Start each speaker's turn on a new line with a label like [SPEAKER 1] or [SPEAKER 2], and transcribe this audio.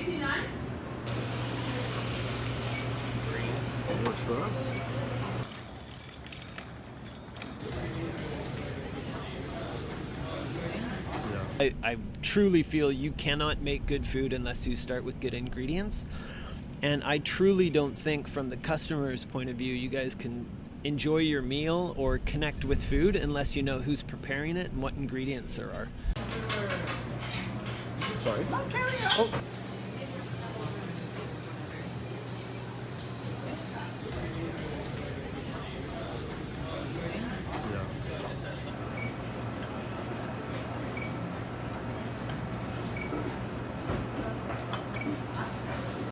[SPEAKER 1] $2.89.
[SPEAKER 2] Works for us.
[SPEAKER 3] I truly feel you cannot make good food unless you start with good ingredients. And I truly don't think from the customer's point of view you guys can enjoy your meal or connect with food unless you know who's preparing it and what ingredients there are.
[SPEAKER 2] Sorry.
[SPEAKER 3] Oh.